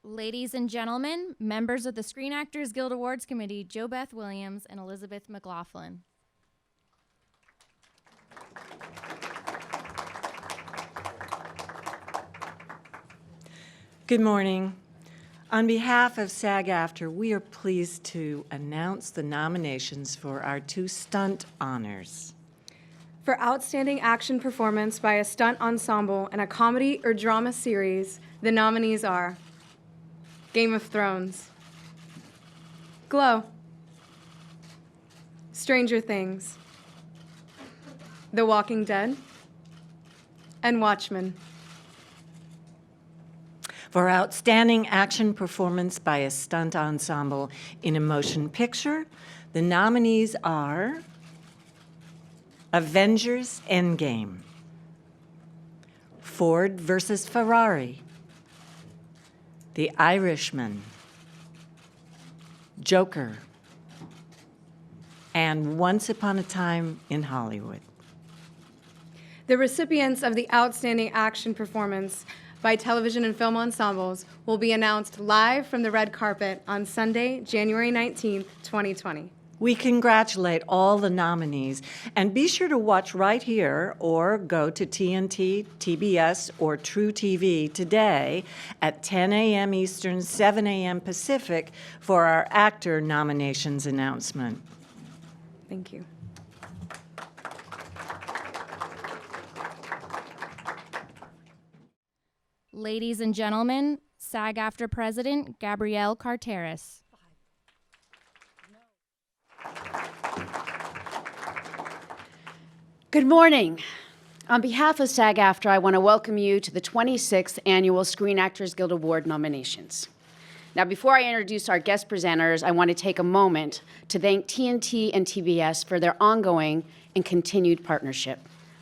Ladies and gentlemen, members of the Screen Actors Guild Awards Committee, Jobeth Williams and Elizabeth McLaughlin. Good morning. On behalf of SAG-AFTRA, we are pleased to announce the nominations for our 2 stunt honors. For outstanding action performance by a stunt ensemble in a comedy or drama series, the nominees are Game of Thrones, Glow, Stranger Things, The Walking Dead, and Watchmen. For outstanding action performance by a stunt ensemble in a motion picture, the nominees are Avengers Endgame, Ford versus Ferrari, The Irishman, Joker, and Once Upon a Time in Hollywood. The recipients of the outstanding action performance by television and film ensembles will be announced live from the red carpet on Sunday, January 19th, 2020. We congratulate all the nominees, and be sure to watch right here or go to TNT, TBS, or True TV today at 10 a.m. Eastern, 7 a.m. Pacific for our actor nominations announcement. Thank you. Ladies and gentlemen, SAG-AFTRA President Gabrielle Carteris. Good morning. On behalf of SAG-AFTRA, I want to welcome you to the 26th Annual Screen Actors Guild Award nominations. Now, before I introduce our guest presenters, I want to take a moment to thank TNT and TBS for their ongoing and continued partnership.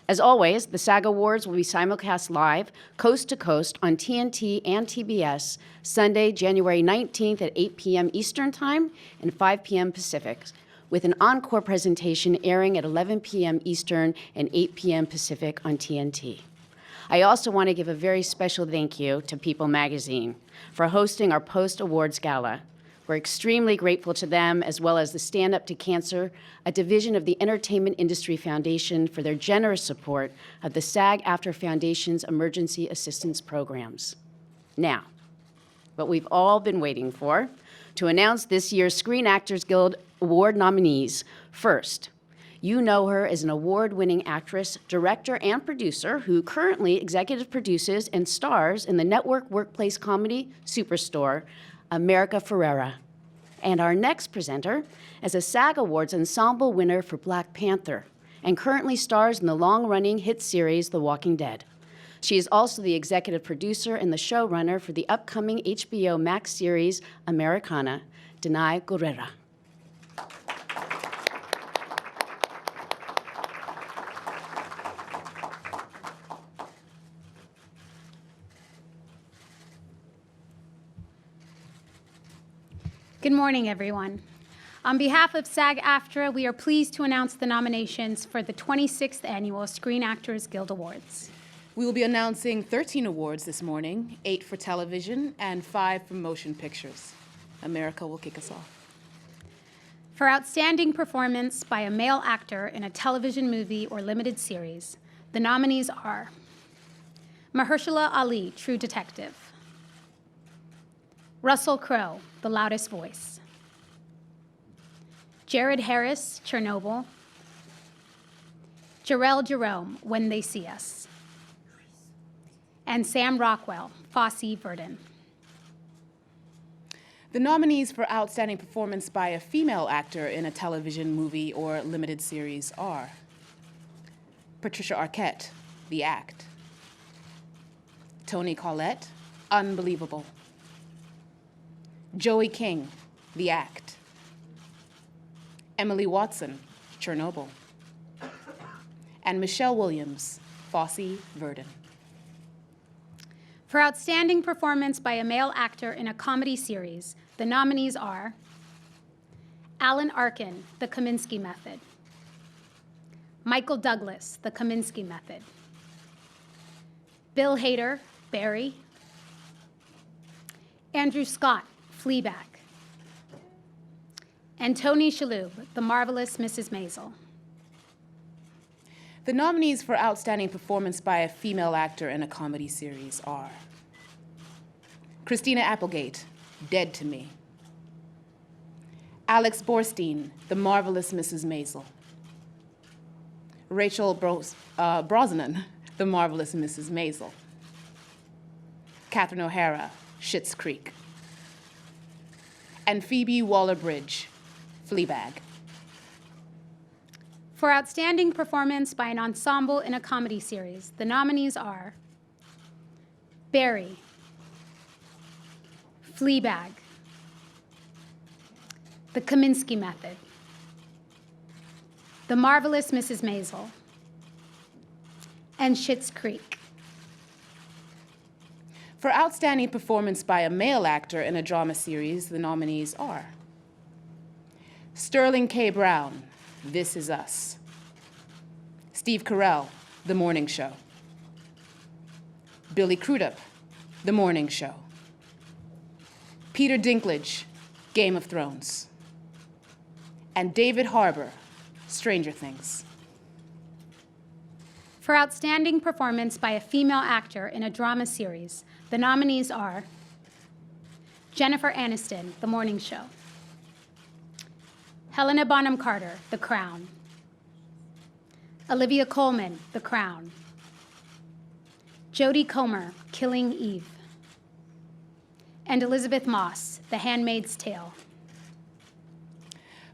As always, the SAG Awards will be simulcast live, coast to coast, on TNT and TBS, Sunday, January 19th at 8 p.m. Eastern Time and 5 p.m. Pacific, with an encore presentation airing at 11 p.m. Eastern and 8 p.m. Pacific on TNT. I also want to give a very special thank you to People Magazine for hosting our post-awards gala. We're extremely grateful to them, as well as the Stand Up to Cancer, a division of the Entertainment Industry Foundation, for their generous support of the SAG-AFTRA Foundation's emergency assistance programs. Now, what we've all been waiting for, to announce this year's Screen Actors Guild Award nominees. First, you know her as an award-winning actress, director, and producer who currently executive produces and stars in the network workplace comedy Superstore, America Ferrera. And our next presenter is a SAG Awards Ensemble winner for Black Panther and currently stars in the long-running hit series The Walking Dead. She is also the executive producer and the showrunner for the upcoming HBO Max series Americana, Danai Gurira. Good morning, everyone. On behalf of SAG-AFTRA, we are pleased to announce the nominations for the 26th Annual Screen Actors Guild Awards. We will be announcing 13 awards this morning, 8 for television and 5 for motion pictures. America will kick us off. For outstanding performance by a male actor in a television movie or limited series, the nominees are Mahershala Ali, True Detective; Russell Crowe, The Loudest Voice; Jared Harris, Chernobyl; JEROME, When They See Us; and Sam Rockwell, Fosse Verdon. The nominees for outstanding performance by a female actor in a television, movie, or limited series are Patricia Arquette, The Act; Toni Collette, Unbelievable; Joey King, The Act; Emily Watson, Chernobyl; and Michelle Williams, Fosse Verdon. For outstanding performance by a male actor in a comedy series, the nominees are Alan Arkin, The Kaminsky Method; Michael Douglas, The Kaminsky Method; Bill Hader, Barry; Andrew Scott, Fleabag. And Toni Shalhoub, The Marvelous Mrs. Maisel. The nominees for Outstanding Performance by a Female Actor in a Comedy Series are Christina Applegate, Dead to Me. Alex Borstein, The Marvelous Mrs. Maisel. Rachel Brosnahan, The Marvelous Mrs. Maisel. Catherine O'Hara, Schitt's Creek. And Phoebe Waller-Bridge, Fleabag. For Outstanding Performance by an Ensemble in a Comedy Series, the nominees are Barry, Fleabag, The Kominsky Method, The Marvelous Mrs. Maisel, and Schitt's Creek. For Outstanding Performance by a Male Actor in a Drama Series, the nominees are Sterling K. Brown, This Is Us. Steve Carell, The Morning Show. Billy Crudup, The Morning Show. Peter Dinklage, Game of Thrones. And David Harbour, Stranger Things. For Outstanding Performance by a Female Actor in a Drama Series, the nominees are Jennifer Aniston, The Morning Show. Helena Bonham Carter, The Crown. Olivia Colman, The Crown. Jodie Comer, Killing Eve. And Elizabeth Moss, The Handmaid's Tale.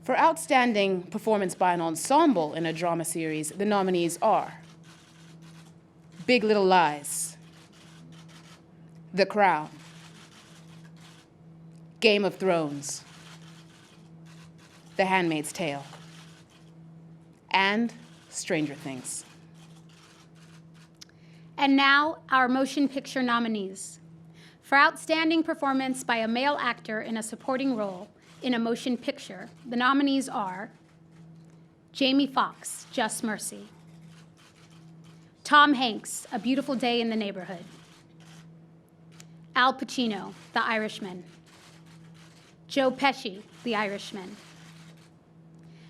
For Outstanding Performance by an Ensemble in a Drama Series, the nominees are Big Little Lies, The Crown, Game of Thrones, The Handmaid's Tale, and Stranger Things. And now, our motion picture nominees. For Outstanding Performance by a Male Actor in a Supporting Role in a Motion Picture, the nominees are Jamie Foxx, Just Mercy. Tom Hanks, A Beautiful Day in the Neighborhood. Al Pacino, The Irishman. Joe Pesci, The Irishman.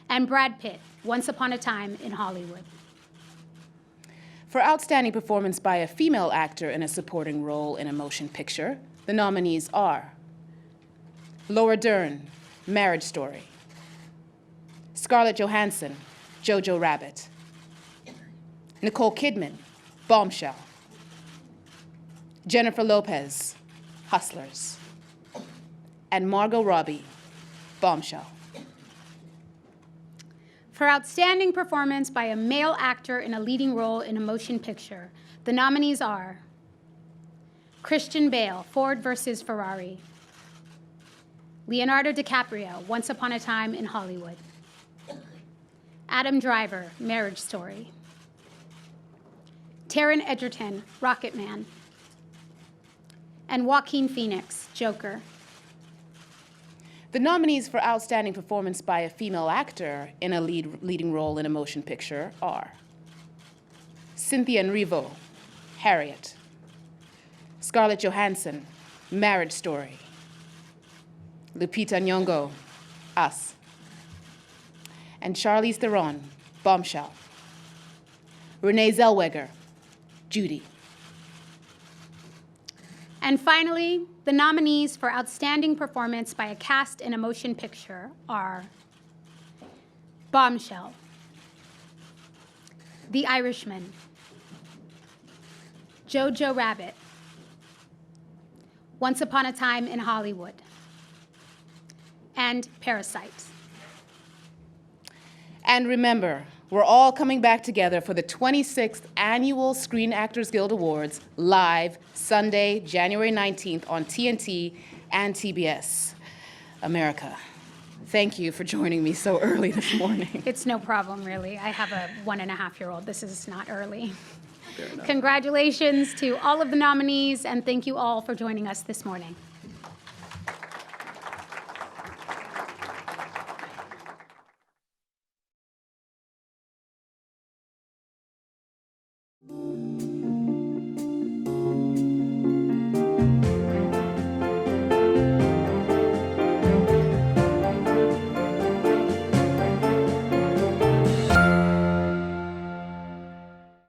And Brad Pitt, Once Upon a Time in Hollywood. For Outstanding Performance by a Female Actor in a Supporting Role in a Motion Picture, the nominees are Laura Dern, Marriage Story. Scarlett Johansson, Jojo Rabbit. Nicole Kidman, Bombshell. Jennifer Lopez, Hustlers. And Margot Robbie, Bombshell. For Outstanding Performance by a Male Actor in a Leading Role in a Motion Picture, the nominees are Christian Bale, Ford vs. Ferrari. Leonardo DiCaprio, Once Upon a Time in Hollywood. Adam Driver, Marriage Story. Taron Egerton, Rocketman. And Joaquin Phoenix, Joker. The nominees for Outstanding Performance by a Female Actor in a leading role in a motion picture are Cynthia Erivo, Harriet. Scarlett Johansson, Marriage Story. Lupita Nyong'o, Us. And Charlize Theron, Bombshell. Renee Zellweger, Judy. And finally, the nominees for Outstanding Performance by a Cast in a Motion Picture are Bombshell, The Irishman, Jojo Rabbit, Once Upon a Time in Hollywood, and Parasite. And remember, we're all coming back together for the 26th Annual Screen Actors Guild Awards, live Sunday, January 19th on TNT and TBS. America, thank you for joining me so early this morning. It's no problem, really. I have a 1.5-year-old. This is not early. Congratulations to all of the nominees, and thank you all for joining us this morning.